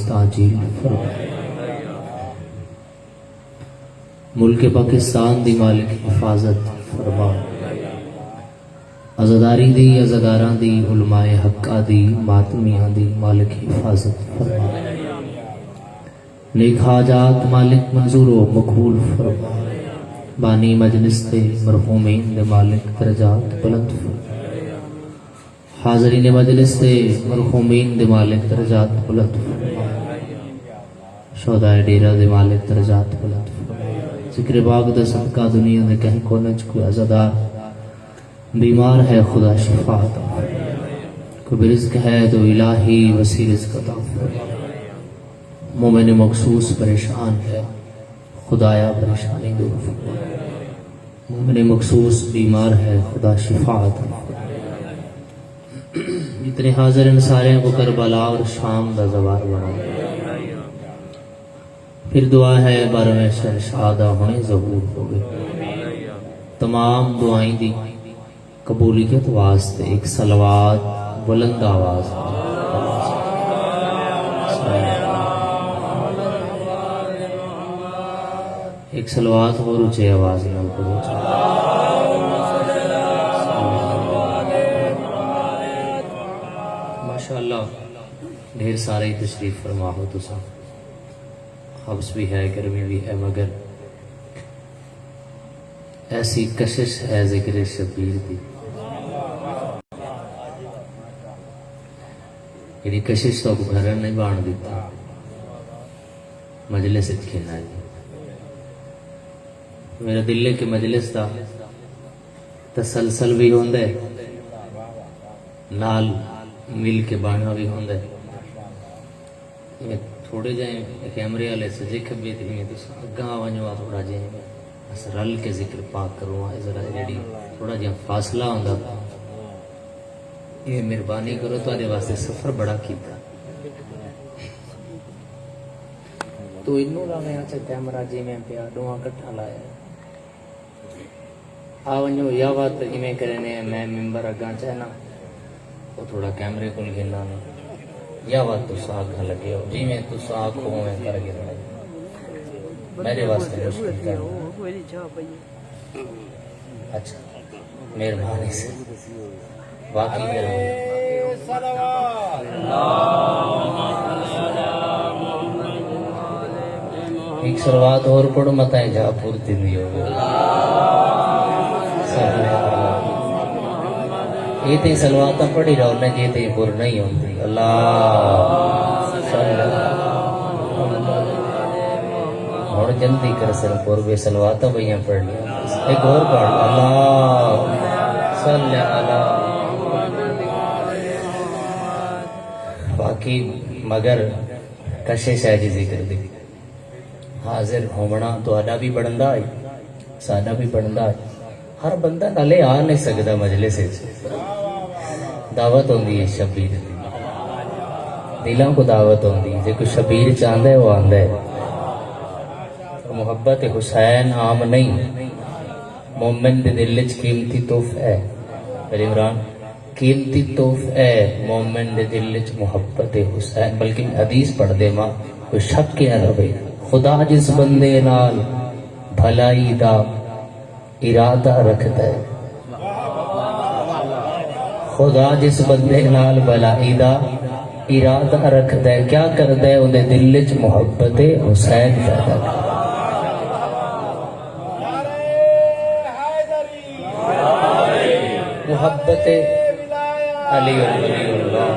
تعجیل فرما. ملک پاکستان دی مالک حفاظت فرما. عزاداری دی عزاداراں دی علماء حقہ دی ماتمیاں دی مالک حفاظت فرما. نیک حاجات مالک منظور و مقبول فرما. بانی مجلس دے مرحومین دے مالک درجات بلند فرما. حاضرین مجلس دے مرحومین دے مالک درجات بلند فرما. شہدائے ڈیرہ دے مالک درجات بلند فرما. ذکر باغ دا صدقہ دنیا دے کہیں کونے چ کوئی عزادار بیمار ہے خدا شفا عطا فرما. کوئی برزق ہے تو الہی وسیع رزق عطا فرما. مومن مخصوص پریشان ہے خدایا پریشانی دور فرما. مومن مخصوص بیمار ہے خدا شفا عطا فرما. جتنے حاضر ان سارے کو کربلا اور شام دا زوار بنا. پھر دعا ہے 12ویں شہنشاہ ہونے ظہور ہو گئے. تمام دعائیں دی قبولیت واسطے ایک صلوات بلند آواز ایک صلوات اور اونچی آواز نال پڑھو. ماشاءاللہ ڈھیر سارے تشریف فرما ہو. تو حبس بھی ہے گرمی بھی ہے مگر ایسی کشش ہے ذکر شبیر دی. میری کشش تو گھر نہیں بان دیتا مجلس کھینا جی. میرا دل ہے کہ مجلس دا تسلسل بھی ہوندے نال مل کے بانا بھی ہوندے. تھوڑے جائیں کیمرے والے سجے کھبے اگاں ونجو تھوڑا جائیں بس رل کے ذکر پاک کروں. ذرا جڑی تھوڑا جہا فاصلہ ہوندہ یہ مہربانی کرو تو آدھے واسطے سفر بڑا کیتا. تو انہوں نے میں اچھا کیمرہ جی میں پیا ڈوہاں کٹھا لایا ونجو یا بات میں کرنے میں ممبر اگاں چاہنا وہ تھوڑا کیمرے کو گھنا یا بات تو ساکھ لگے ہو جی میں تو ساکھ ہوں میں کر گیا میرے واسطے مشکل کر. اچھا مہربانی سے باقی ایک صلوات اور پڑھو متائیں جہاں پورتی نہیں ہوگی. یہ تے صلوات پڑھی رہو نہ جی تے پور نہیں ہوتی. اللہ اور جلدی کر سر پور بے صلوات بھائیاں پڑھ لیا. ایک اور پڑھ اللہ صلی اللہ. باقی مگر کشش ہے جی ذکر دی حاضر ہونا تو آڈا بھی بڑھندا ہے ساڈا بھی بڑھندا ہے. ہر بندہ نالے آ نہیں سکتا مجلس دعوت ہوندی ہے شبیر دی دلوں کو دعوت ہوندی ہے. جے کوئی شبیر چاہتا ہے وہ آندا ہے. محبت حسین عام نہیں مومن دے دل وچ قیمتی تحفہ ہے. عمران قیمتی تحفہ ہے مومن دے دل وچ محبت حسین. بلکہ حدیث پڑھ دے ماں کوئی شک نہ رہے. خدا جس بندے نال بھلائی دا ارادہ رکھتا ہے خدا جس بندے نال بھلائی دا ارادہ رکھتا ہے کیا کرتا ہے انہیں دل وچ محبت حسین پیدا کرتا ہے. محبت علی ولی اللہ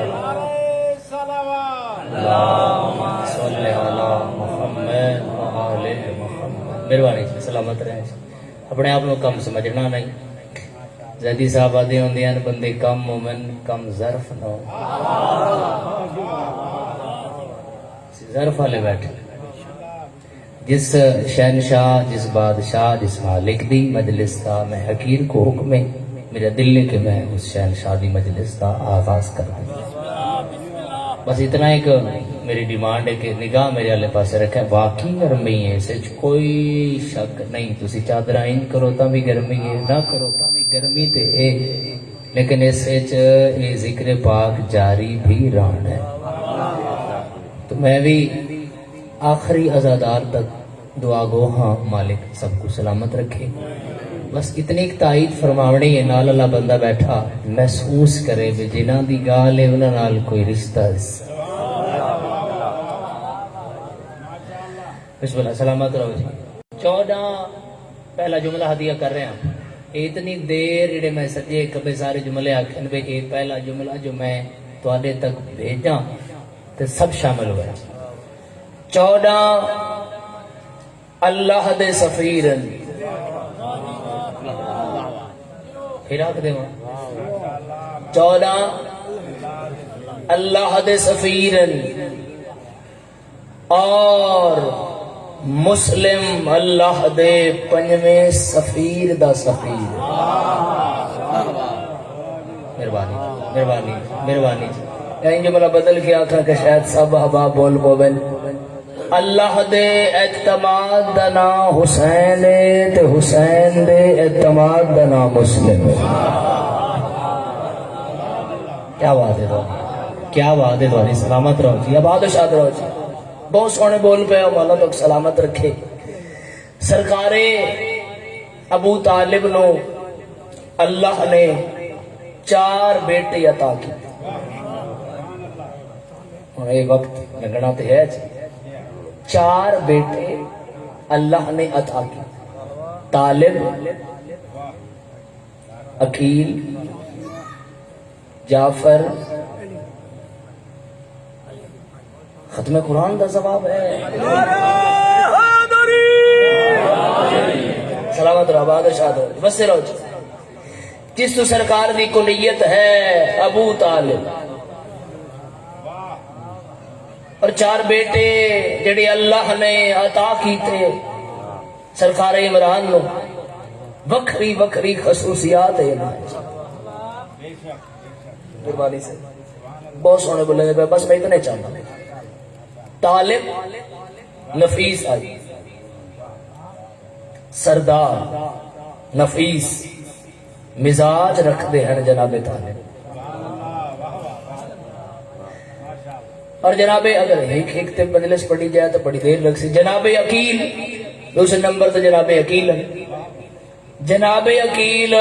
اللہم صلی علی محمد وآل محمد. مہربانی سے سلامت رہیں. اپنے آپ کو کم سمجھنا نہیں. زیدی صاحب آدھے ہوندے ہیں بندے کم مومن کم ظرف نہ ہو. ظرف والے بیٹھے جس شہنشاہ جس بادشاہ جس مالک دی مجلس دا میں حقیر کو حکم ہے میرا دل ہے کہ میں اس شہنشاہ دی مجلس دا آغاز کر دوں. بس اتنا ایک میری ڈیمانڈ ہے کہ نگاہ میرے والے پاس رکھیں. واقعی گرمی ہے اس کوئی شک نہیں. تسی چادر ان کرو تا بھی گرمی ہے نہ کرو تا بھی گرمی تے ہے لیکن اس یہ ذکر پاک جاری بھی رہنا ہے. تو میں بھی آخری عزادار تک دعا گو ہاں مالک سب کو سلامت رکھے. بس اتنی ایک تائید فرماونی ہے نال اللہ بندہ بیٹھا محسوس کرے بھی جنہاں دی گال ہے انہاں نال کوئی رشتہ ہے. بسم اللہ سلامت رہو جی. 14 پہلا جملہ ہدیہ کر رہے ہیں. اتنی دیر جڑے میں سجے کبے سارے جملے آکھن بے یہ پہلا جملہ جو میں تواڈے تک بھیجاں تے سب شامل ہوئے. 14 اللہ دے سفیرن پھر آکھ دے 14 اللہ دے سفیرن اور مسلم اللہ دے 5ویں سفیر دا سفیر. مہربانی مہربانی مہربانی این جملہ بدل کے آکھا کہ شاید سب احباب بول پوین. اللہ دے اعتماد دا نام حسین تے حسین دے اعتماد دا نام مسلم. کیا بات ہے تو کیا بات ہے تو سلامت رہو جی آباد و شاد رہو جی. بہت سونے بول پہ مولا تک سلامت رکھے. سرکار ابو طالب نو اللہ نے 4 بیٹے عطا کی. یہ وقت لگنا تو ہے 4 بیٹے اللہ نے عطا کی. طالب، عقیل، جعفر. ختم قرآن کا ثواب ہے. سلامت رہو آباد شاد ہو بس رہو. جس تو سرکار دی کلیت ہے ابو طالب اور 4 بیٹے جڑے اللہ نے عطا کیتے سرکار عمران نو وکھری وکھری خصوصیات ہے. قربانی سے بہت سونے بولے پہ بس میں اتنے چاہتا ہوں. طالب نفیس آئی، سردار نفیس مزاج رکھ دے ہیں جناب طالب. اور جناب اگر ایک تے مجلس پڑھی جائے تو بڑی دیر لگ سی. جناب عقیل دوسرے نمبر تو جناب عقیل. جناب عقیل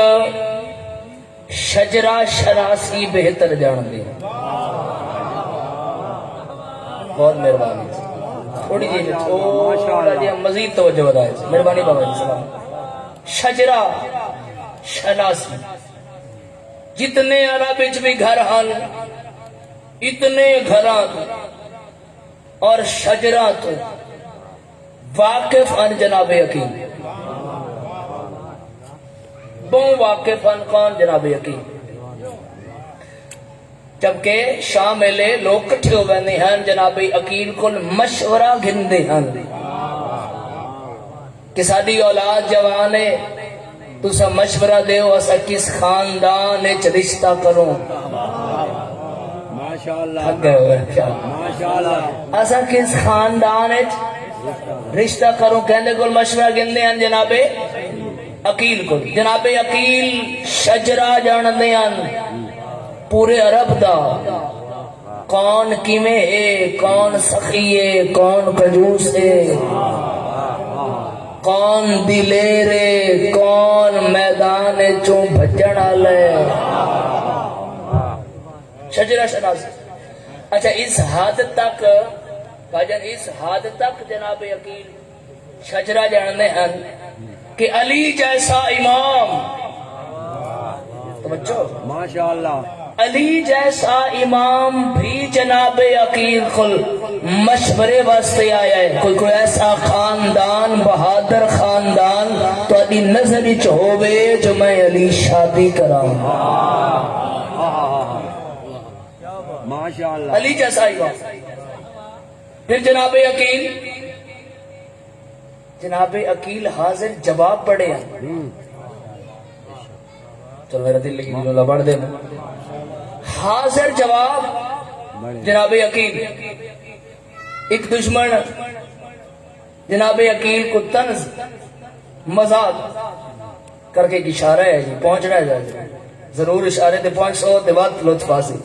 شجرہ شناسی بہتر جان دی. بہت مہربانی. تھوڑی جی تھوڑا جی مزید توجہ بتائے مہربانی بابا جی. سلام. شجرہ شناسی جتنے عرب وچ بھی گھر ہن اتنے گھراں اور شجرہ تو واقف ان جناب عقیل. بہت واقف ان کون جناب عقیل. جبکہ شام میلے لوگ کٹھے ہو بندے ہیں جناب عقیل کو مشورہ گھندے ہیں کہ ساری اولاد جوان ہے تسا مشورہ دیو اسا کس خاندان وچ رشتہ کروں. ماشاءاللہ اسا کس خاندان وچ رشتہ کروں. کہندے کول مشورہ گھندے ہیں جناب عقیل کو. جناب عقیل شجرہ جاندے ہیں پورے عرب دا کون کیویں ہے کون سخی ہے کون کنجوس ہے کون دلیر ہے کون میدان چوں بھجن والا ہے. شجرہ شناس. اچھا اس حد تک بھاجن اس حد تک جناب عقیل شجرہ جانتے ہیں کہ علی جیسا امام توجہ ماشاءاللہ علی جیسا امام بھی جناب عقیل خل مشورے واسطے آیا ہے. کوئی ایسا خاندان بہادر خاندان تو علی نظر وچ ہووے جو میں علی شادی کراؤں. ماشاءاللہ علی جیسا امام. پھر جناب عقیل حاضر جواب پڑھے ہیں. چلو میرا دل لگی اللہ پڑھ دے. حاضر جواب جناب عقیل. ایک دشمن جناب عقیل کو طنز مذاق کر کے اشارہ ہے جی پہنچنا ہے ضرور اشارے تے پہنچ سو تے وقت لطف آسی.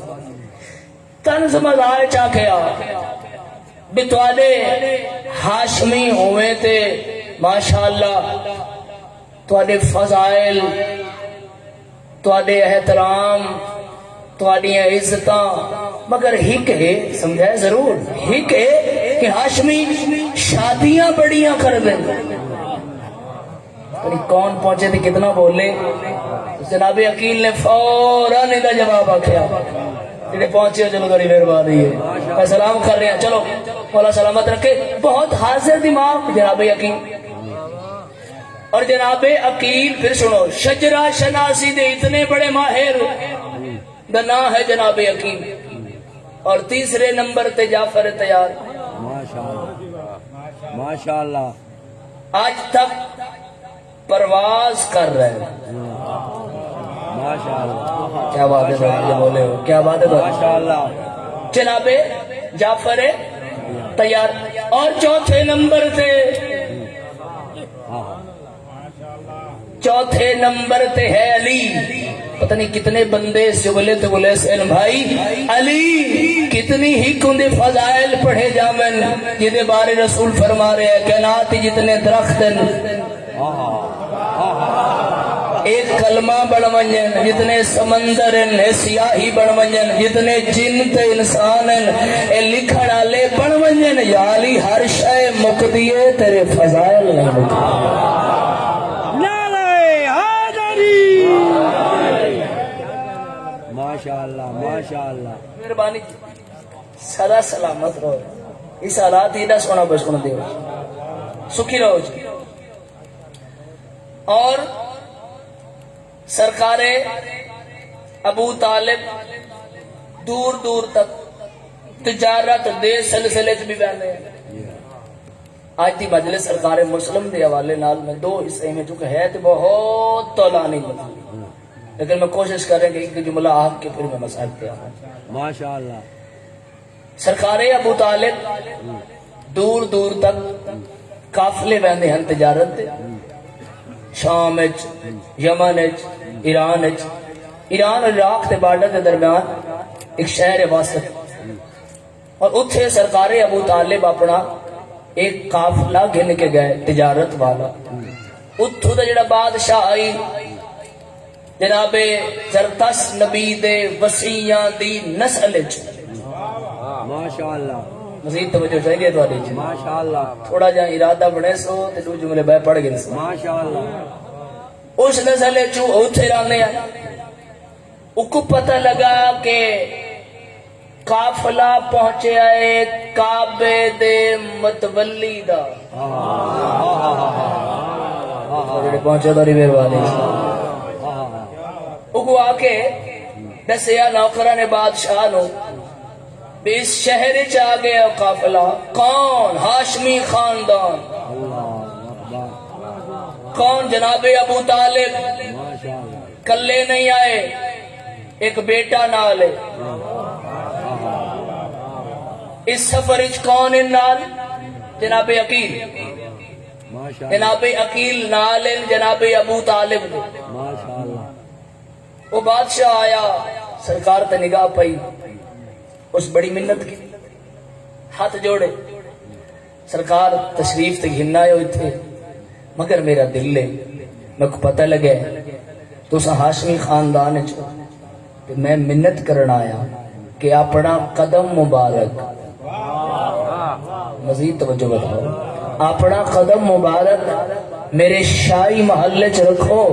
طنز مذاق چاکھیا بھی تواڈے ہاشمی ہوئے تے ماشاءاللہ تواڈے فضائل تواڈے احترام تواڈیاں عزتاں، مگر ہک ہے سمجھائے ضرور ہک ہے کہ ہاشمی شادیاں بڑیاں کر دیں. کون پہنچے تھے کتنا بولے؟ جناب عقیل نے فوراً ان کا جواب آخیا جڑے پہنچے چلو تھوڑی مہربانی ہے میں سلام کر رہا چلو مولا سلامت رکھے. بہت حاضر دماغ جناب عقیل. اور جناب عقیل پھر سنو شجرہ شناسی دے اتنے بڑے ماہر دا نام ہے جناب عقیل. اور تیسرے نمبر تے جعفر تیار ماشاءاللہ آج تک پرواز کر رہے ہیں. ماشاءاللہ کیا بات ہے جو بولے ہو کیا بات ہے ماشاءاللہ جناب جعفر تیار. اور چوتھے نمبر تے چوتھے نمبر تے ہے علی. پتہ نہیں کتنے بندے سے بولے تو بولے سین بھائی علی کتنی ہی کندے فضائل پڑھے جامن جہدے بارے رسول فرما رہے ہیں کائنات جتنے درخت ایک کلمہ بڑھ منجن جتنے سمندر ہیں سیاہی بڑھ منجن جتنے جن تے انسان ہیں اے لکھن والے بڑھ منجن یا علی ہر شے مقدیے تیرے فضائل نہیں مقدیے. ماشاءاللہ ماشاءاللہ مہربانی سدا سلامت رہو. اس حالات ایڈا سونا بچپن دے سکھی رہو جی. اور سرکار ابو طالب دور دور تک تجارت دے سلسلے میں بیانے ہیں. آج دی مجلس سرکار مسلم دے حوالے نال میں دو حصے میں چکے ہے تو بہت طولانی مطلب لیکن میں کوشش کر رہا ہوں کہ ایک جملہ آگ کے پھر میں مسائل پہ آؤں. ماشاءاللہ سرکار ابو طالب دور دور تک قافلے بہندے ہیں تجارت دے. شام یمن ایران اور عراق کے بارڈر کے درمیان ایک شہر ہے واسط اور اتھے سرکار ابو طالب اپنا ایک قافلہ گھن کے گئے تجارت والا. اتھو دا جڑا بادشاہ آئی جناب زرتس نبی دے وسیعاں دی نسل ماشاءاللہ مزید توجہ چاہیے تو آلی جی ماشاءاللہ تھوڑا جہاں ارادہ بڑھے سو تے دو جملے بے پڑھ گئے سو. ماشاءاللہ اس نسل چو اتھے رانے آئے اکو پتہ لگا کہ قافلہ پہنچے آئے کعبے دے متولی دا پہنچے داری بیروانی اگو آکے دسیا نوکرہ نے بادشاہ نو بھی اس شہر چاہ گیا قافلہ کون ہاشمی خاندان کون جناب ابو طالب کلے نہیں آئے ایک بیٹا نال ہے. اس سفر اچ کون نال جناب عقیل جناب عقیل نال جناب ابو طالب ماشاءاللہ. وہ بادشاہ آیا سرکار تے نگاہ پئی اس بڑی منت کی ہاتھ جوڑے سرکار تشریف تے گھننا ہوئے تھے مگر میرا دل لے میں کو پتہ لگے تو سا ہاشمی خاندان چھو کہ میں منت کرنا آیا کہ اپنا قدم مبارک مزید توجہ بتاؤ اپنا قدم مبارک میرے شاہی محلے چ رکھو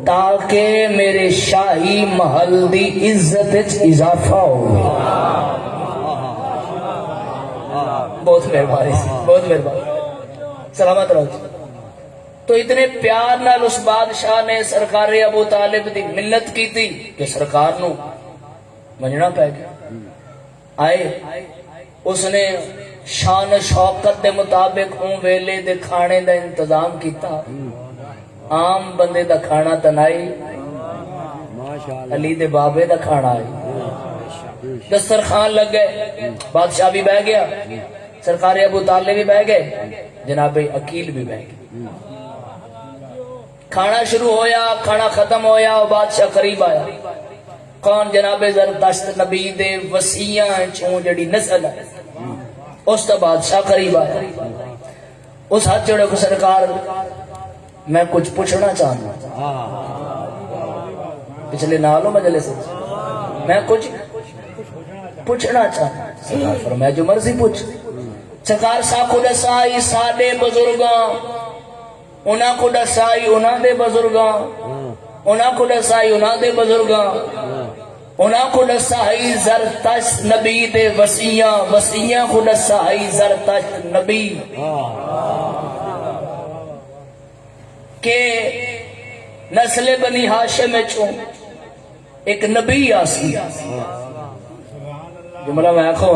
تاکہ میرے شاہی محل دی عزت اضافہ ہو. بہت مہربانی بہت مہربانی سلامت رہو. تو اتنے پیار نال اس بادشاہ نے سرکار ابو طالب دی منت کی تھی کہ سرکار نو مننا پہ گیا. آئے اس نے شان شوکت دے مطابق اون ویلے دے کھانے دا انتظام کیتا. عام بندے دا کھانا تنائی علی دے بابے دا کھانا آئی. دسترخوان لگ گئے بادشاہ بھی بہ گیا سرکار ابو طالب بھی بہ گئے جناب عقیل بھی بہ گئے. کھانا شروع ہویا کھانا ختم ہویا بادشاہ قریب آیا. کون جناب زرتشت نبی دے وسیعاں چوں جڑی نسل ہے اس کا بادشاہ قریب آیا، اس ہاتھ جوڑے کو سرکار میں کچھ پوچھنا چاہنا، پچھلے نالوں مجلس میں کچھ پوچھنا چاہنا، سرکار فرمایا جو مرضی پوچھ۔ سرکار صاحب کو دسائی ساڈے بزرگاں، انہاں کو دسائی انہاں دے بزرگاں، انہاں کو دسائی انہاں دے بزرگاں، انہاں کو دسائی زرتشت نبی دے وسیعاں، وسیعاں کو دسائی زرتشت نبی کہ نسل بنی ہاشم چوں ایک نبی آسی، جملہ میں آخو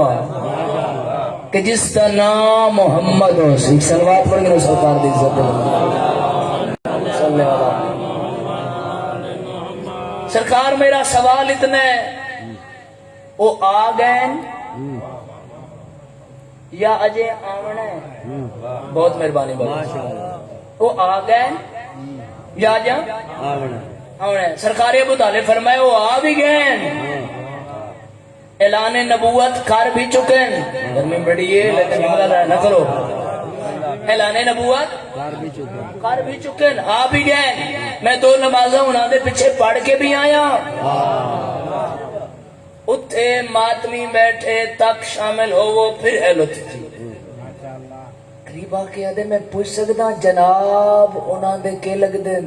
کہ جس کا نام محمد ہو سی، صلوات پڑھ کے سرکار دی عزت صلی اللہ علیہ۔ سرکار میرا سوال اتنا ہے، وہ آ گئے یا اجے آمنا ہے؟ بہت مہربانی بات، وہ آ گئے یا جا آمنا ہے؟ سرکار ابو طالب فرمائے وہ آ بھی گئے، اعلان نبوت کر بھی چکے ہیں، گرمی بڑی ہے لیکن جملہ نہ کرو، اعلان نبوت کر بھی چکے ہیں، آ بھی گئے۔ میں دو نمازیں انہوں نے پیچھے پڑھ کے بھی آیا، اتھے ماتمی بیٹھے تک شامل ہو وہ پھر اہلت جی قریب آ کے آدھے میں پوچھ سکتا جناب انہوں نے کے لگ دیں،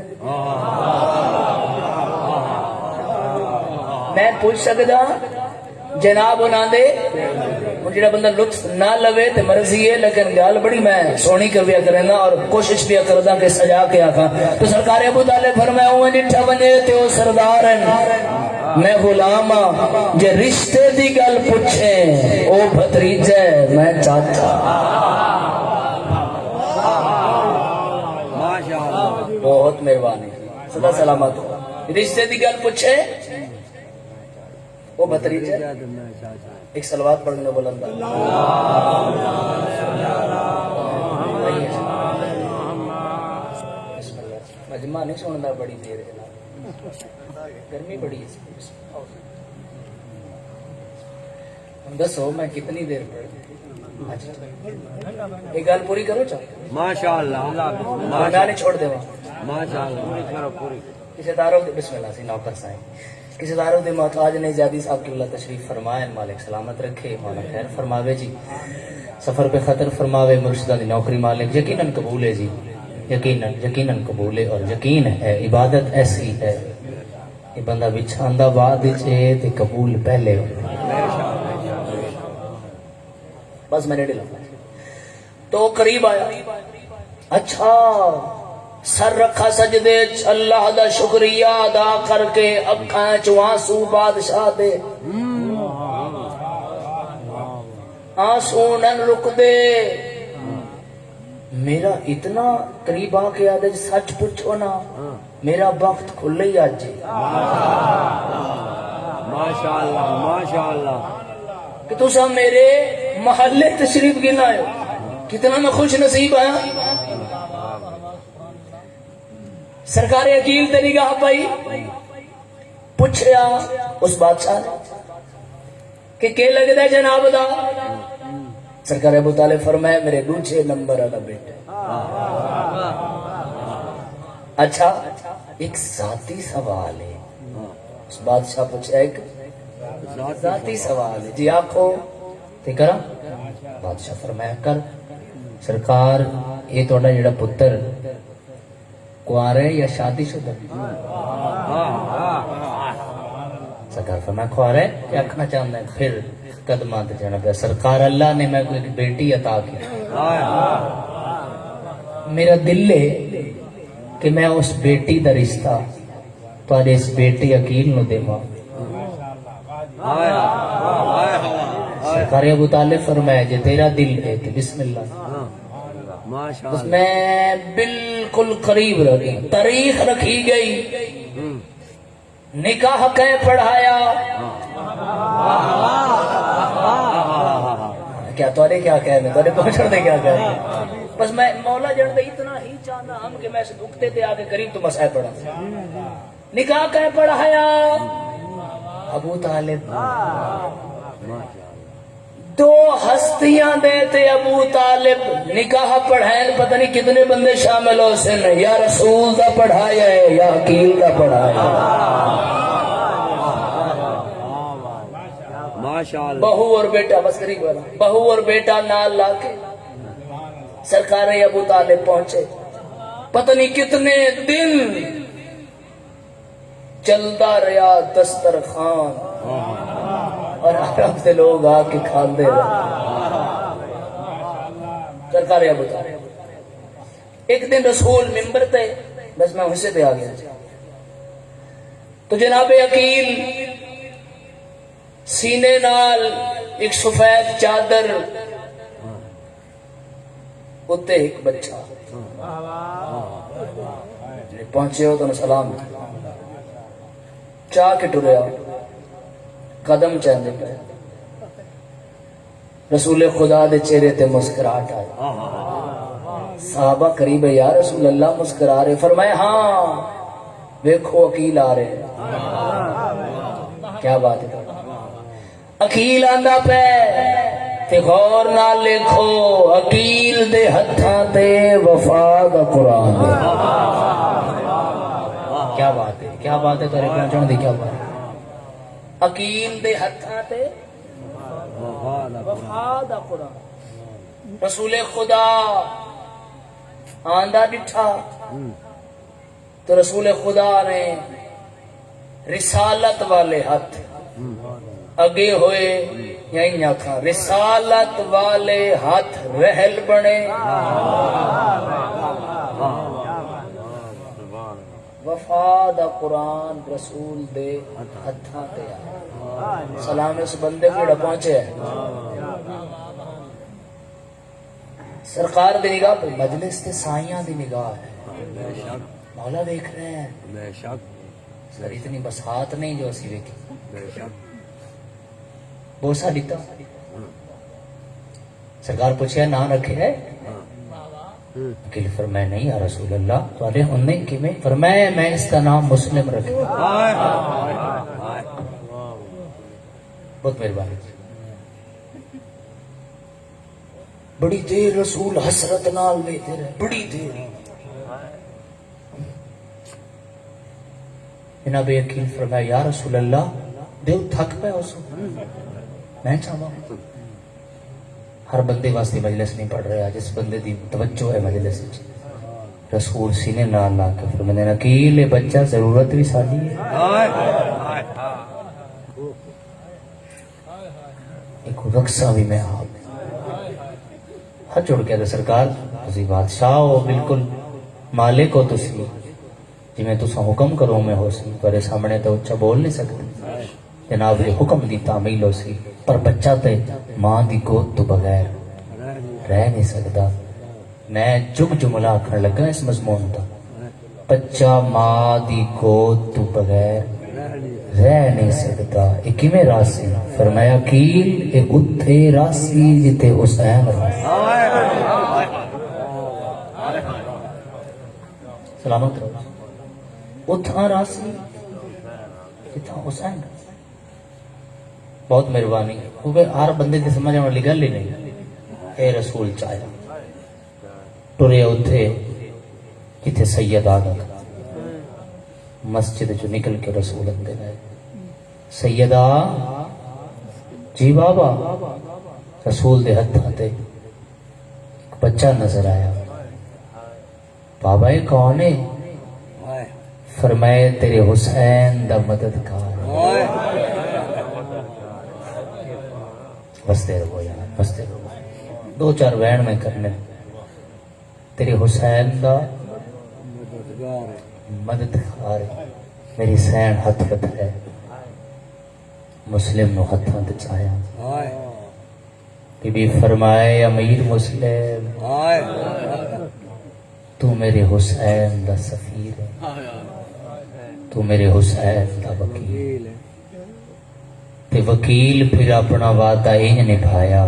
میں پوچھ سکتا جناب انہاں دے جڑا بندہ لطف نہ لوے تے مرضی ہے، لیکن گل بڑی میں سونی کر بیا کرنا اور کوشش بھی کردا کہ سجا کے آکھاں۔ تو سرکار ابو طالب فرمایا او جٹھا بنے تے او سردار ہیں، میں غلام ہاں، جے رشتے دی گل پوچھے او بھتریجا ہے، میں چاچا۔ ماشاءاللہ، بہت مہربانی، سدا سلامت ہو۔ رشتے دی گل پوچھے وہ بھتریجا، ایک صلوات پڑھنے بلند مجمع نہیں سننا بڑی دیر ہے، گرمی بڑی ہے، دسو میں کتنی دیر پڑھ ایک گل پوری کرو چاہو ماشاءاللہ نہیں چھوڑ دے ماشاءاللہ کسی داروں بسم اللہ سی نوکر سائیں کسی داروں دے محتاج نے زیادی صاحب کی اللہ تشریف فرمائے، مالک سلامت رکھے، مولا خیر فرماوے جی، سفر پہ خطر فرماوے، مرشدہ دی نوکری مالک یقیناً قبول ہے جی، یقیناً قبول ہے، اور یقین ہے عبادت ایسی ہے یہ بندہ بچھاندہ بعد چے تے قبول پہلے ہو۔ بس میں نے ڈلا تو قریب آیا، اچھا سر رکھا سجدے اللہ دا شکریہ ادا کر کے اکھاں چوں آنسو بادشاہ دے آنسو نن رک دے، میرا اتنا قریب آ کے آدھے سچ پوچھو نا میرا وقت کھلے ہی آج جی ماشاءاللہ ماشاءاللہ کہ تسا میرے محلے تشریف گنا ہے، کتنا میں خوش نصیب آیا۔ سرکار عقیل تے نگاہ پائی، پوچھیا اس بادشاہ نے کہ لگتا ہے جناب دا؟ سرکار ابو طالب فرمائے میرے دوسرے نمبر والا بیٹا۔ اچھا ایک ذاتی سوال ہے، اس بادشاہ پوچھا ایک ذاتی سوال ہے جی آنکھو تے کرا؟ بادشاہ فرمایا کر۔ سرکار یہ توڑا جڑا پتر کوارے یا شادی شدہ؟ سرکار فرمایا کوارے کیا اکھنا چاہتا ہے؟ پھر قدمات جانا پہ سرکار اللہ نے میں کوئی بیٹی عطا کی، میرا دل ہے کہ میں اس بیٹی دا رشتہ تو اس بیٹی عقیل نو دے ماں۔ سرکار ابو طالب فرمایا جے تیرا دل ہے تو بسم اللہ۔ اس میں بالکل قریب رکھی تاریخ رکھی گئی، نکاح کہیں پڑھایا، کیا توڑے کیا کہہ میں توڑے پہنچڑ دے کیا کہہ بس میں مولا جن دے اتنا ہی چاہنا ہم کہ میں سے دکھتے تھے آگے قریب تو مسائل پڑھا، نکاح کہیں پڑھایا ابو طالب دو ہستیاں دے تے ابو طالب نکاح پڑھائیں پتہ نہیں کتنے بندے شامل ہو سن یا رسول دا پڑھایا ہے یا عقیل دا پڑھایا ہے ماشاءاللہ بہو اور بیٹا بس قریب والا بہو اور بیٹا نال لا کے سرکار ابو طالب پہنچے پتہ نہیں کتنے دن چلتا رہا دسترخوان اور آرام سے لوگ آ کے کھاندے رہے سرکار ابو طالب ایک دن رسول ممبر تے بس میں حصے پہ آ گیا تو جناب عقیل سینے نال ایک سفید چادر اتے ایک بچہ پہنچے ہو تو سلام چاہ کے ٹریا قدم چاندے پہ رسول خدا دے چہرے تے مسکراہٹ آئی صحابہ قریب ہے یا رسول اللہ مسکرا رہے فرمائے ہاں دیکھو عقیل آ رہے کیا بات ہے عقیل آندا پہ تے غور نال لکھو عقیل دے ہتھاں تے وفا دا قرآن دے کیا بات ہے تیرے پہنچن دی کیا بات ہے عقیل دے ہتھاں تے وفا دا قرآن رسول خدا آندا ڈٹھا تو رسول خدا نے رسالت والے ہاتھ اگے ہوئے یہیں آکھا رسالت والے ہاتھ رحل بنے وفا دا قرآن رسول دے ہتھاں تے آیا سلام اس بندے کو پہنچے سرکار دی نگاہ پہ مجلس تے سائیاں دی نگاہ ہے مولا دیکھ رہے ہیں بے شک سر اتنی بسات نہیں جو اسی دیکھی بے شک بوسا دیتا سرکار پوچھے نام رکھے ہے وکیل فرمایا نہیں یا رسول اللہ تو آلے انہیں کی میں فرمایا میں اس کا نام مسلم رکھے بہت مہربانی بڑی دیر رسول حسرت نال بیٹھے رہے بڑی دیر جناب عقیل فرمایا یا رسول اللہ دیو تھک پہ اس میں چاہوں ہر بندے واسطے مجلس نہیں پڑھ رہا جس بندے دی توجہ ہے مجلس رسول سینے نال لا کے فرمایا عقیل بچہ ضرورت بھی ساری ہے ایک رقصہ بھی میں آپ ہاتھ جوڑ کے سرکار تسی بادشاہ ہو بالکل مالک ہو تسی جی میں تسا حکم کروں میں ہو سی پر سامنے تو اچھا بول نہیں سکتے جناب یہ حکم دی تعمیل ہو سی پر بچہ تے ماں دی گود تو بغیر رہ نہیں سکتا میں جملہ آکھن لگا اس مضمون دا بچہ ماں دی گود تو بغیر رہ نہیں سکتا یہ کیویں راسی فرمایا عقیل یہ اتھے راسی جتے حسین راسی سلامت رہو اتھا راسی جتا حسین راسی بہت مہربانی کیونکہ ہر بندے کی سمجھ والی گل ہی نہیں اے رسول چاہیا ٹرے اتھے کتھے سید آ گیا مسجد جو نکل کے رسول اندر آئے سیدہ جی بابا رسول دے ہتھ آتے ایک بچہ نظر آیا بابا یہ کون ہے فرمائے تیرے حسین دا مددگار بستے رہو یار بستے رہو دو چار وین میں کرنے تیرے حسین دا مددگار میری سین ہتھ پت ہے مسلم نو ہتھاں تے چایا بی بی فرمائے امیر مسلم تو میرے حسین دا سفیر ہے تو میرے حسین دا وکیل تے وکیل پھر اپنا وعدہ انج نبھایا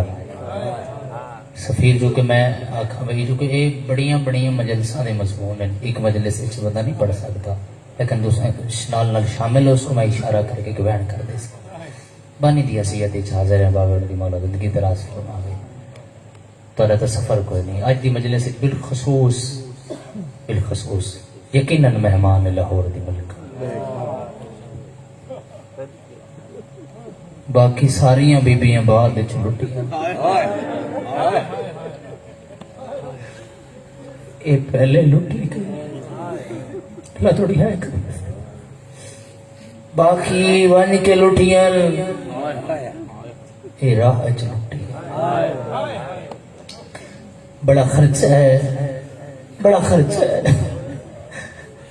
سفیر جو کہ میں آکھاں بھائی جو کہ یہ بڑیاں مجلساں دے مضمون ہیں ایک مجلس وچ بندہ نہیں پڑھ سکتا لیکن دوسرے نال شامل ہو سو میں اشارہ کر کے بیان کر دے سکتا بانی دی حیثیت وچ حاضر ہیں بابا دی مولا زندگی دراز فرماوے تہاڈا تو سفر کوئی نہیں اج دی مجلس بالخصوص یقیناً مہمان لاہور دی ملک باقی ساریاں بیبیاں بعد وچ لٹیاں اے پہلے لٹی گئی اللہ تھوڑی ہے باقی ون کے لٹیاں اے راہ وچ لٹی بڑا خرچہ ہے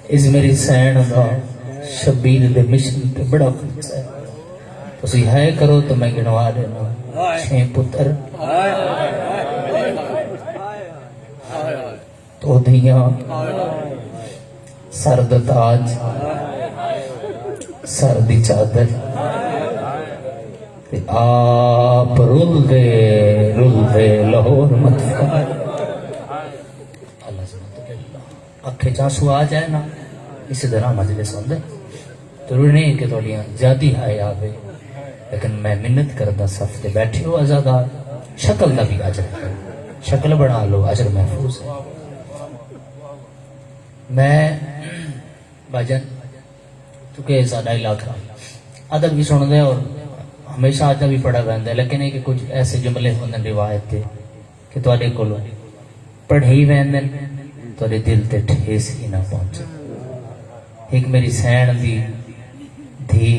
اس میری سین دا شبیر دے مشن تے بڑا خرچہ ہے تسی ہے کرو تو میں گنوا دینا 6 پتر تو دھیاں سر دا تاج سر دی چادر تے آپ رول دے لاہور مت اللہ سبحانہ اکھے چانسو آ جائے نا اسی طرح مجلس ہوندے ضروری نہیں کہ تھوڑیاں زیادی ہائے آوے لیکن میں منت کردا صف تے بیٹھے ہو آزادار شکل دا بھی اجر ہے شکل بنا لو اجر محفوظ ہے میں بھجن چونکہ ساڈا علاقہ ادب بھی سن دے اور ہمیشہ ادب بھی پڑھا رہتا ہے لیکن یہ کہ کچھ ایسے جملے ہوندے روایت تے کہ تواڈے کول پڑھی ویندن تواڈے دل تے ٹھیس ہی نہ پہنچے ایک میری سین دی دھی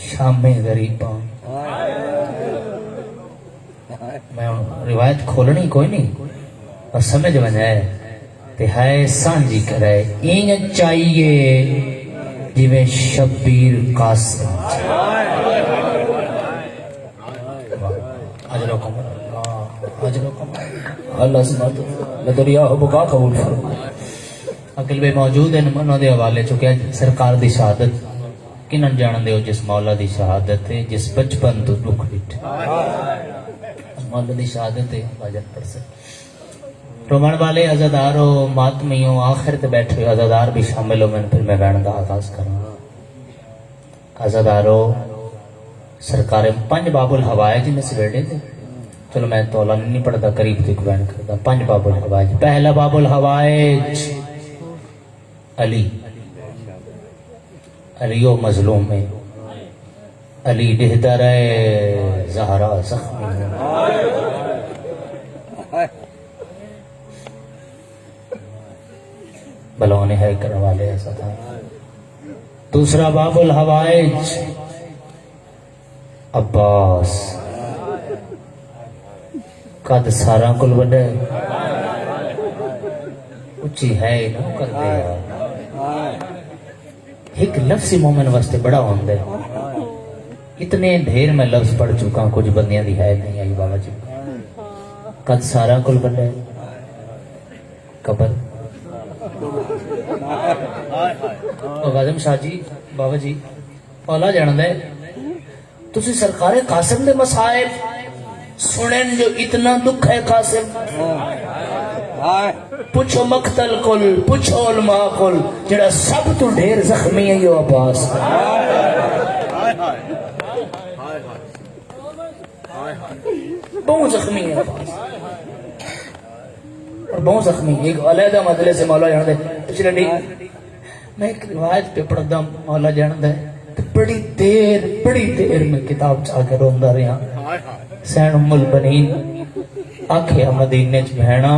شام غریباں میں روایت کھولنی کوئی نہیں اور سمجھ وجائے تے ہے سانجی کرے این چاہیے جویں شبیر قاسم اجرکم اللہ سبحانہ لدریا بقا قبول فرما عقل بے موجود ہیں انہوں دے حوالے چکے سرکار دی شہادت کنن جان دے ہو جس مولا دی شہادت ہے جس بچپن تو دکھ ڈٹ مولا دی شہادت ہے باجن پڑھ سکتے رومن والے عزادارو ماتمیوں آخر تے بیٹھے ہوئے عزادار بھی شامل ہو میں پھر میں بیان دا آغاز کروں عزادارو سرکار 5 باب الحوائج میں سے بیٹھے تھے چلو میں تولا نہیں پڑھتا قریب تک بیان کرتا 5 باب الحوائج پہلا باب الحوائج علی و مظلوم میں علی ڈہدر زہرا زخمی بلونے ہے کرنے والے ایسا تھا دوسرا باب الحوائج عباس قد سارا کل وڈے اچھی ہے نہ کر دیا ایک لفظ مومن واسطے بڑا ہوندے اتنے ڈھیر میں لفظ پڑھ چکا ہوں کچھ بندیاں دی ہے نہیں آئی بابا جی قد سارا کل وڈے قبر غازم شاہ جی بابا جی اولا جان دے تسی سرکار قاسم دے مسائب سنن جو اتنا دکھ ہے قاسم پوچھو مقتل کل پوچھو علماء کل جڑا سب تو ڈھیر زخمی ہے یہ عباس بہت زخمی ہے عباس اور بہت زخمی ایک علیحدہ مدلے سے مولا جان دے پچھلے نہیں میں ایک روایت پہ پڑھتا مولا جان دے بڑی دیر میں کتاب چاہ کے روندہ رہا سین ام البنین آکھیا مدینے چ بہنا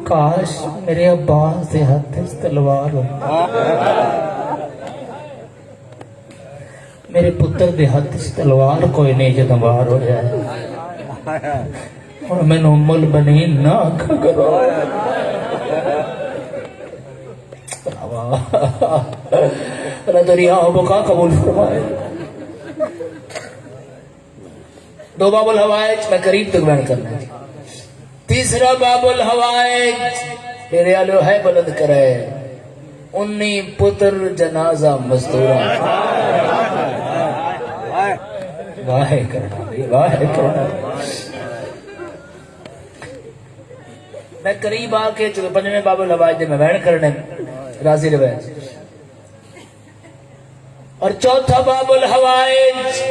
کاش میرے عباس دے ہاتھ تلوار ہو میرے پتر دے ہاتھ تلوار کوئی نہیں جدوں باہر ہو جائے اور میں نے ام البنین نہ آکھا کرو اللہ دریا بقا قبول فرمائے 2 باب الحوائج میں قریب تک بیان کرنا ہے تیسرا باب الحوائج تیرے آلو ہے بلند کرے 19 پتر جنازہ مزدورہ واہ کرنا میں قریب آ کے چونکہ 5ویں باب الحوائج میں بیان کرنے راضی روایت اور چوتھا باب الحوائج،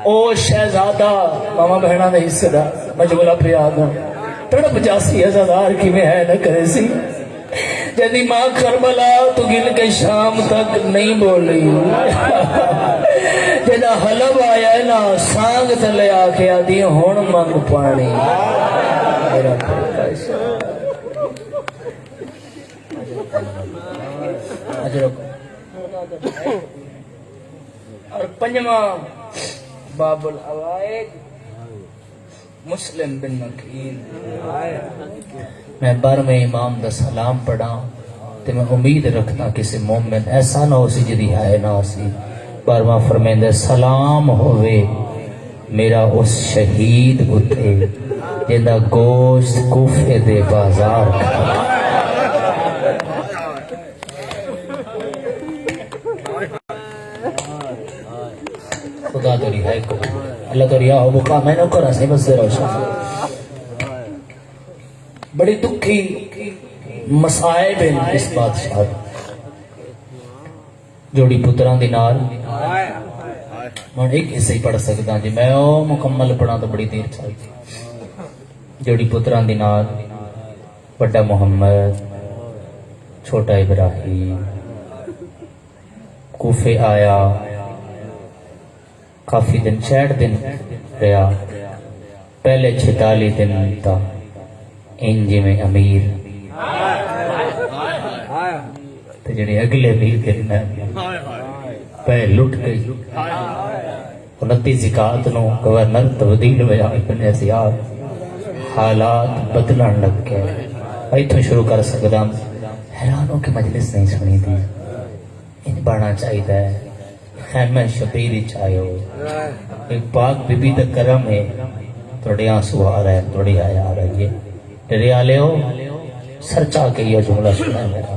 او شہزادہ ماما بہنا دا حصے دا مجموعہ پہ آدھا تڑپ 85,000 کی میں ہے نہ کرے سی جدی ماں کربلا تو گل کے شام تک نہیں بولی جدا حلب آیا ہے نا سانگ تلے آکے آدھی ہون منگ پانی میرا پیش اور پنجواں باب الحوائج مسلم بن مکین۔ میں بار میں امام دا سلام پڑھا تے میں امید رکھتا کسی مومن ایسا نہ ہو سی جدی ہے نہ ہو سی بارواں فرمیندے سلام ہوئے میرا اس شہید اتے جندہ گوشت کوفے دے بازار کھا خدا تو رہائی کو اللہ تو رہا ہو بکا میں نے کرا سی بس دے روشن بڑی دکھی مسائب ہیں اس بادشاہ جوڑی پتران دی نال میں ایک حصہ ہی پڑھ سکتا جی میں او مکمل پڑھا تو بڑی دیر چاہیے۔ جوڑی پتران دی نال بڑا محمد چھوٹا ابراہیم کوفے آیا کافی دن 6 دن رہا پہلے 46 دن تا انجی میں امیر تو جڑے اگلے 20 دن پہ لٹ گئی 29 زکاة نو گورنر تبدیل ہویا ابن زیاد حالات بدلن لگ گئے ایتھوں شروع کر سکتا حیرانوں کی مجلس نہیں سنی تھی ان بڑھنا چاہیے ہے خیمہ شبیری چاہیے ہو ایک پاک بی بی دا کرم ہے توڑی آنسو آ رہا ہے توڑی آیا آ رہی ہے تیرے آلے ہو سر چاہ کے یہ جملہ سنا ہے میرا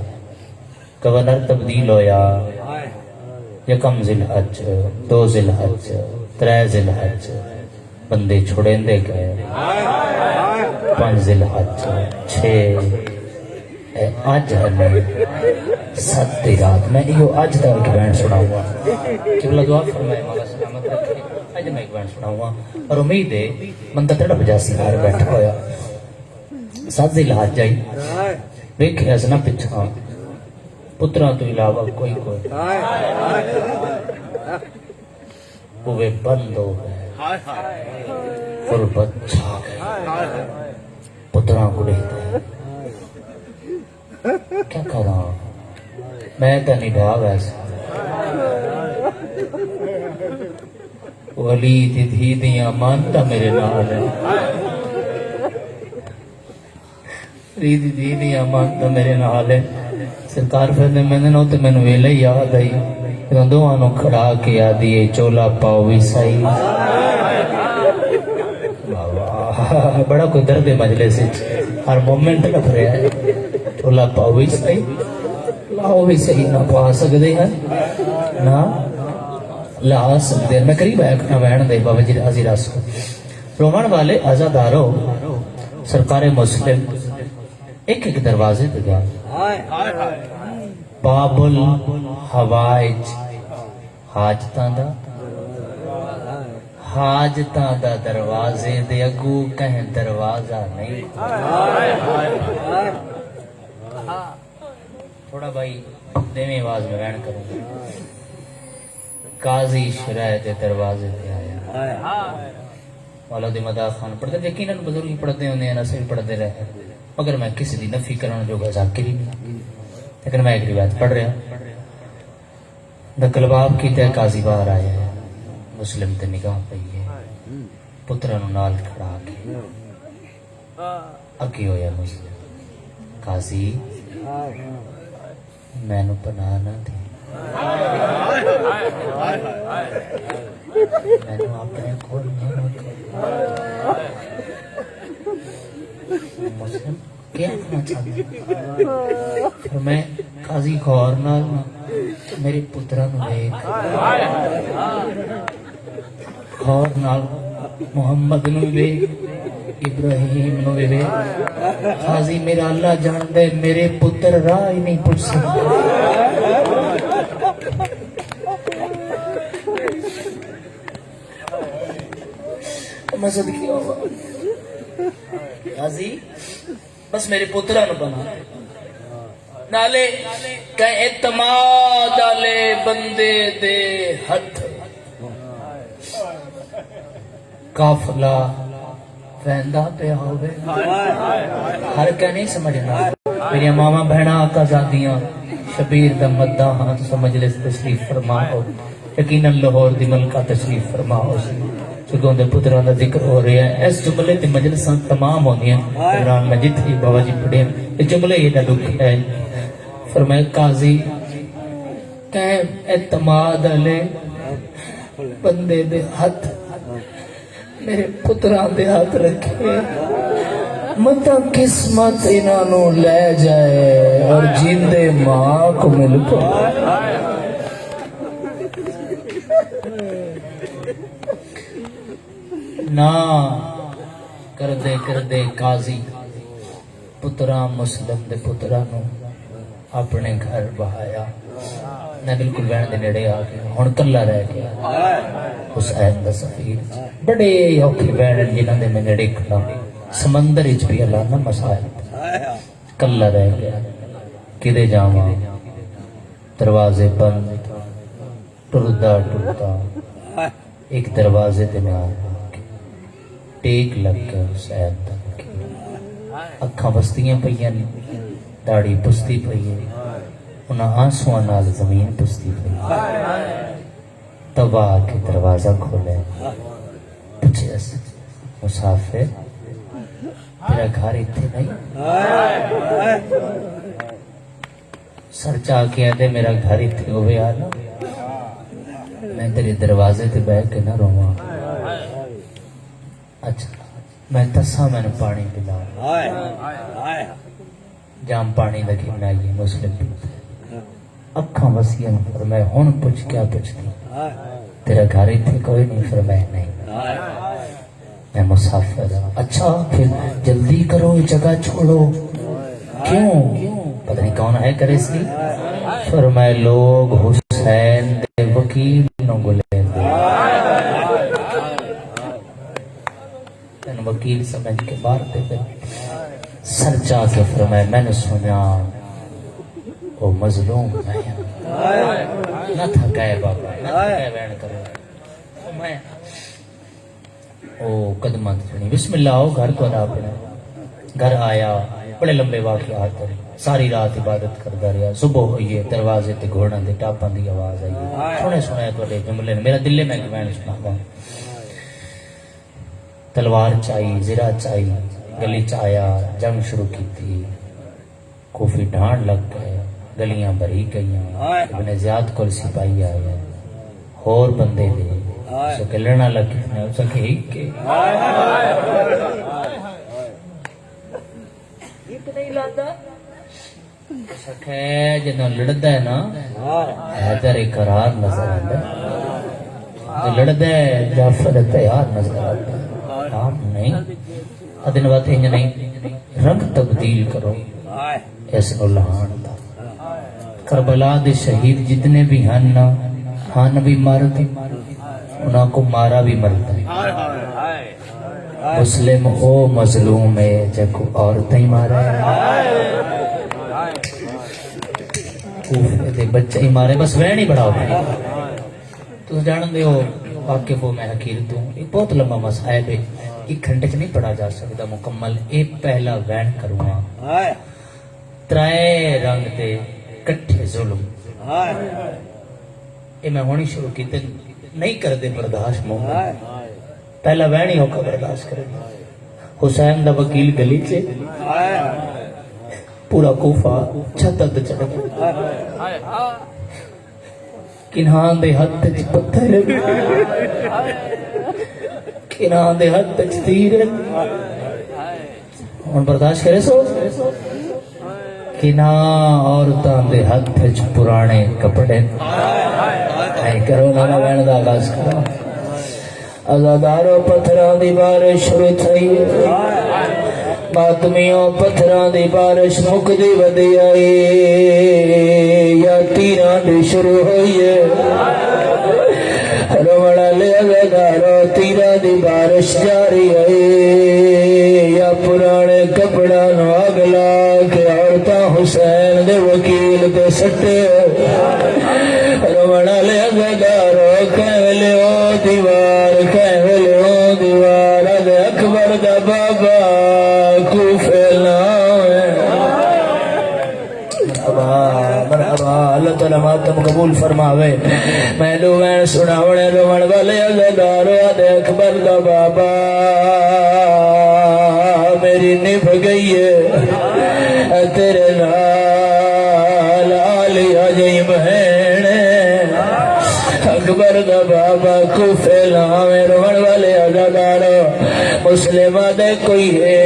گورنر تبدیل ہویا یکم ذی الحج 2 ذی الحج 3 ذی الحج بندے چھوڑیں دے گئے 5 ذی الحج 6 آج ہمیں 7 دی رات میں یہ آج دا ایک بینڈ سنا ہوا کہ اللہ دعا فرمائے مولا سلامت رکھے آج میں ایک بینڈ سنا ہوا اور امید ہے بندہ تڑپ جاسی گھر بیٹھا ہویا 7 ذی الحج جائی ویکھے اس نہ پچھا پتران تو علاوہ کوئی وہ بند ہو گئے غربت چھا گئے پتران کو رہتا ہے کیا کر رہا ہوں میں تو نہیں بھاگ ایسا ولی تھی دیاں مانتا میرے نال ہے ریدی دی دیاں مانتا میرے نال ہے سرکار فرمے میں نے نوتے میں نے ویلے یاد آئی کہ دوانوں کھڑا کے آدھی چولا پاؤ بھی صحیح بڑا کوئی درد مجلس ہر مومنٹ لگ رہا ہے چولا پاؤ بھی صحیح لاؤ بھی صحیح نہ پا سکتے ہیں نہ لا سکتے ہیں میں قریب آیا کھنا بہن دے بابا جی حضی راسو رومان والے آزادارو سرکار مسلم ایک ایک دروازے پہ گیا باب الحوائج حاجتاں دا دروازے دے اگو کہیں دروازہ نہیں تھوڑا بھائی دیمی آواز میں بین کروں گا قاضی شرح دے دروازے دے آیا مولا دی مداح خان پڑھتے یقیناً بزرگی پڑھتے ہونے نہ صرف پڑھتے رہے مگر میں کسی دی نفی کرنا جو گا ذاکری نہیں لیکن میں ایک روایت پڑھ رہا دکلباب کی تے قاضی باہر آیا ہے مسلم تے نگاہ پئی ہے پترانو نال کھڑا کے اگے ہویا مسلم قاضی میں نو پناہ نہ دے میں نو اپنے کول نہ رکھو مسلم کیا کرنا چاہتا پھر میں قاضی غور نال میرے پتران دیکھ غور نال محمد نو دیکھ ابراہیم نو دیکھ قاضی میرا اللہ جان دے میرے پتر راہ ہی نہیں پوچھ سکتا میں صدقے ہوا غازی بس میرے پترا نو بنا نالے کہ اعتماد والے بندے دے ہتھ قافلہ ویندا پہ ہوے ہر کہ نہیں سمجھنا میری ماما بہنا آقا زادیاں شبیر دا مداح ہاں تو مجلس تشریف فرما ہو یقیناً لاہور دی ملکہ تشریف فرما ہو سگوں دے پتراں دا ذکر ہو رہا ہے اس جملے تے مجلساں تمام ہوندیاں عمران مجید ہی بابا جی پڑھے یہ جملے یہ لکھ ہے فرمائے قاضی کہ اعتماد علی بندے دے ہاتھ میرے پتراں دے ہاتھ رکھے متا قسمت انہوں لے جائے اور جیندے ماں کو مل پائے نا کردے قاضی پترا مسلم دے پترا نو اپنے گھر بہایا میں بالکل بہن دے نیڑے آ گیا ہن کلا رہ گیا حسین دا سفیر بڑے اوکھے بہن جنہاں دے میں نیڑے کھڑا سمندر وچ بھی اللہ نہ مسائل کلا رہ گیا کدے جاواں دروازے بند ٹردا ایک دروازے تے میں آ ٹیک لگ گیا حسین تک اکھاں بستیاں پئیاں داڑھی پستی پئی ہے انہاں آنسواں نال زمین پستی پئی تب آ کے دروازہ کھولے پوچھے مسافر تیرا گھر اتنے نہیں سر چاہ کے آدھے میرا گھر اتنے ہوئے آنا میں تیرے دروازے تے بیٹھ کے نہ رہواں اچھا میں تسا میں نے پانی پلا جام پانی لگی بنائیے مسلم پیتے اکھاں وسیعن فرمائے ہون پوچھ کیا پوچھتی تیرا گھر اتنے کوئی نہیں فرمائے نہیں میں مسافر ہوں اچھا پھر جلدی کرو جگہ چھوڑو کیوں پتہ نہیں کون ہے کرے اس کی فرمائے لوگ حسین دے وکیل نو گلے دے وکیل سمجھ کے بار دے دے سر چاہ کے فرمائے میں نے سنیا او مظلوم میں نہ تھا گئے بابا نہ تھا گئے بین کرو میں او قدمات چنی بسم اللہ آؤ گھر کو ادا پڑا گھر آیا بڑے لمبے واقعات ہیں ساری رات عبادت کرتا رہا صبح ہوئی ہے دروازے تے گھوڑا دے ٹاپاں دی آواز آئی سنے سنے تو جملے میرا دل میں کہ میں سنا گا تلوار چائی زرہ چائی گلی چایا جنگ شروع کی تھی کوفی ڈھانڈ لگ گئے گلیاں بھری گئیاں ابن زیاد کو سپاہی آیا اور بندے دے سو کہ لڑنا لگ کتنے ہو سکے ایک کے نہیں لاتا سکھے جنہوں لڑتا ہے نا حیدر قرار نظر آتا ہے جو لڑتا ہے جعفر تیار نظر آتا ہے کام نہیں ادن بات انج نہیں رنگ تبدیل کرو اس نو لہان دا کربلا دے شہید جتنے بھی ہن بھی مرد انہاں کو مارا بھی مرد ہے مسلم او مظلوم ہے جگو عورتیں ہی مارا ہے کوفے دے بچے ہی مارے بس وین ہی بڑا ہوگا تو جان دے ہو واقف ہو میں حقیر دوں یہ بہت لمبا مسائب ہے ایک گھنٹے چ نہیں پڑھا جا سکتا مکمل ایک پہلا وین کروں ترائے رنگ دے کٹھے ظلم یہ میں ہونی شروع کی نہیں کر دے برداشت مومن پہلا وین ہی ہوکا برداشت کرے حسین دا وکیل گلی سے پورا کوفہ چھتت چڑھ کنہاں دے ہاتھ تے پتھر کنہاں دے ہاتھ تے تیر ہن برداشت کرے سو کنہاں عورتاں دے ہاتھ وچ پرانے کپڑے اے کرو نا وین دا آغاز کرو آزادارو پتھراں دی بارش شروع تھئی ماتمیوں پتھراں دی بارش مکدی ودی آئی یا تیراں دی شروع ہوئی ہے روڑا لے آزادارو تیراں دی بارش نمائش جاری ہے یا پرانے کپڑا نو اگلا کہ عورتاں حسین دے وکیل تے سٹے رونا لے عزادارو کہہ لے او دیوار کہہ لے او دیوار دے اکبر دا بابا کوفے مرحبا اللہ تعالی ماتم قبول فرماوے میں لوین سناونے روان والے عزادارو دے اکبر دا بابا میری نبھ گئی ہے تیرے نال آلیا جی بہن اکبر دا بابا کوفے لاویں روان والے عزادارو مسلمہ دے کوئی ہے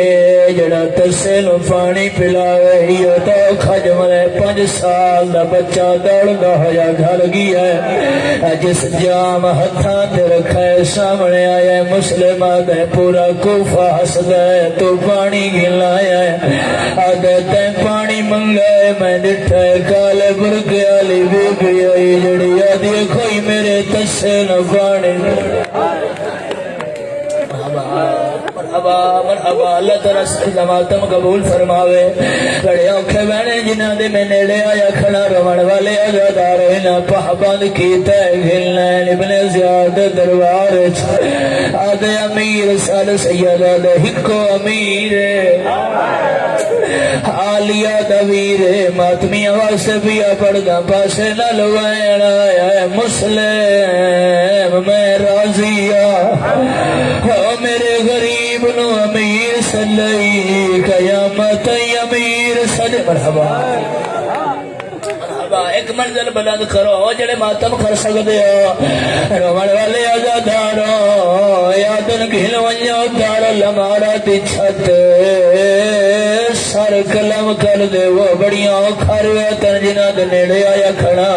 جڑا تسے نو پانی پلاوے یہ تو کھج مرے 5 سال دا بچہ دوڑ دا ہویا گھر گیا ہے جس جام ہتھاں تے رکھا ہے سامنے آیا ہے مسلمہ دے پورا کوفہ ہس گئے تو پانی گلایا ہے آدھے تے پانی منگائے میں ڈٹھا ہے کالے برکے والی بی بی آئی جڑی آدھی کوئی میرے تسے نو پانی مرحبا مرحبا اللہ تعالی سجدہ ماتم قبول فرماوے بڑے اوکھے بہنے جنہ دے میں نیڑے آیا کھڑا روان والے عزادار انہاں پابند کیتا ہے گھلنین ابن زیاد دربار آدھے امیر سال سید آدھے ہکو امیر آلیا دویر ماتمی آواز بیا پردہ پاسے نہ لوائن آیا ہے مسلم میں راضیا میرے غریب نو امیر صلی قیامت امیر صلی مرحبا ایک منزل بلند کرو جڑے ماتم کر سکتے ہو روان والے عزادارو یادن گھل ونجو دار لمارا دی چھت سر کلم کر دے وہ بڑیاں کھر ویتن جنہ دے نیڑے آیا کھڑا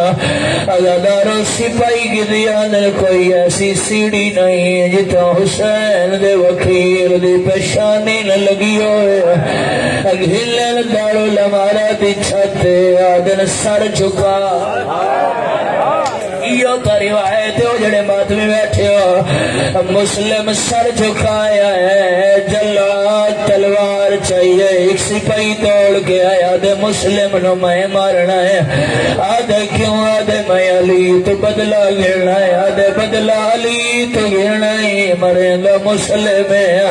عزادارو سپائی کی دیا دل کوئی ایسی سیڑھی نہیں جتا حسین دے وکیل دی پیشانی نہ لگی ہوئے گھلن دارو لمارا دی چھت آدن سر چکا یہ تو روایت ہو جڑے ماتمی بیٹھے ہو مسلم سر جھکایا ہے جلا تلوار چاہیے ایک سپاہی توڑ کے آیا دے مسلم نو میں مارنا ہے آدھے کیوں آدھے میں علی تو بدلہ گرنا ہے آدھے بدلہ علی تو گرنا ہی مرے گا مسلم ہے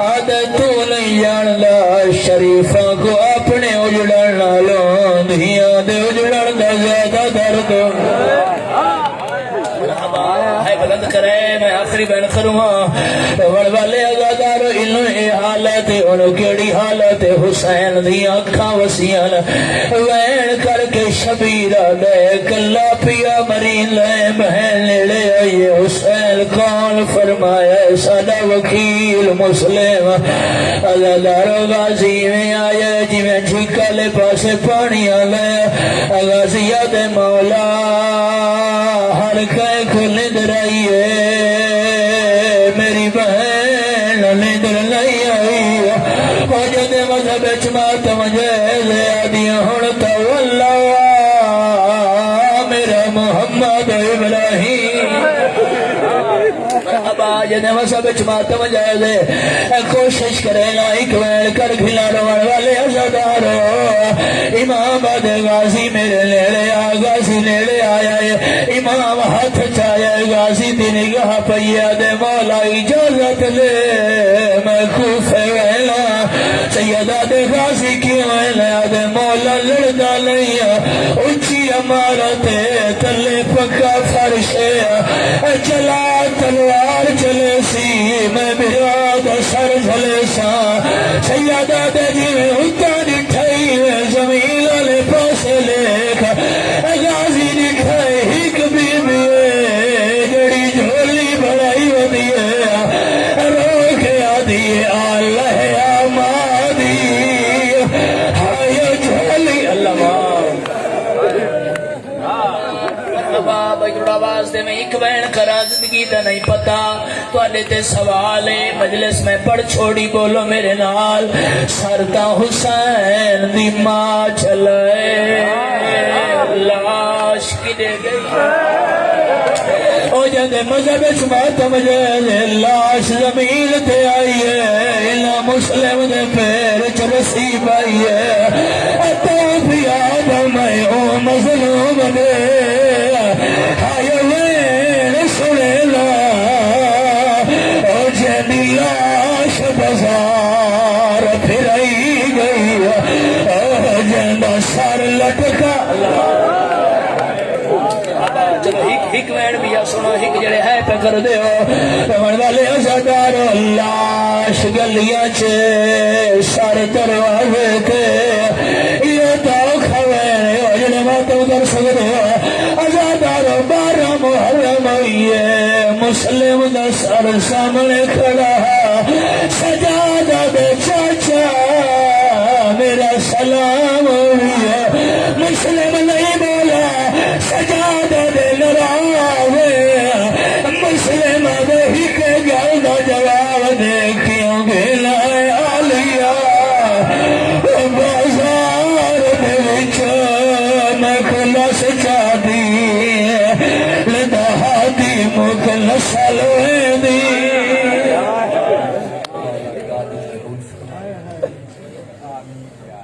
آدھے تو نہیں جاندا شریفاں کو اپنے اجڑنا لوں دھیاں دے اجڑنا زیادہ درد بلند کرے میں آخری بین کروں وڑ والے عزادارو انہوں اے حالت انہوں کیڑی حالت حسین دی آنکھاں وسیعن وین کر کے شبیرہ دے کلا پیا مرین لے بہن لے آئیے حسین کون فرمایا سادہ وکیل مسلم عزادارو غازی میں آئے جی میں جھکا لے پاسے پانی آلے غازیہ دے مولا ہر کئے کو ندر آئیے میری بہن ندر نہیں آئی وجد مذہب اچمات مجھے زیادیاں ہونتا واللہ میرا محمد ابراہیم اب آجد مذہب اچمات مجھے دے کوشش کرے لائک ویل کر گھلا روان والے عزادارو امام آدھے غازی میرے لیڑے غازی لیڑے آیا ہے امام ہاتھ چاہے غازی دی نگاہ پیا دے مولا اجازت لے میں کوفے ویلا سیدہ دے غازی کیوں ویلا دے مولا لڑدا لیا اچھی امارت تلے پکا فرش چلا تلوار چلے سی میں براد سر جھلے سا سیدہ دے جی میں ہوتا نٹھائی زمین والے پاسے لیکھ غازی نٹھائی ہک بی بی جڑی جھولی بڑائی ودی رو کے آدھی آلہ آمادی ہائے جھولی اللہ بجڑا آواز دے میں ایک بین کرا زندگی دا نہیں پتا تو آلے تے سوال مجلس میں پڑھ چھوڑی بولو میرے نال سرتا حسین دی ماں چلائے لاش کی دے گئی او جاندے مذہب ماتم جے لاش زمین تے آئی ہے نہ مسلم دے پیر چ رسی پائی ہے تو بھی آدم ہے او مظلوم نے ہائے وین سنے لا او جی لاش بازار پھرائی گئی جندا سر لٹکا چلو ہک وین بھی سنو ہک جڑے ہے پہ کر دیو رمن والے ازادارو لاش گلیاں چے سارے دروازے کے یہ تو کھوین جڑے ماتم کر سکتے ہو ازادارو 12 محرم ہوئیے مسلم دا سر سامنے کھڑا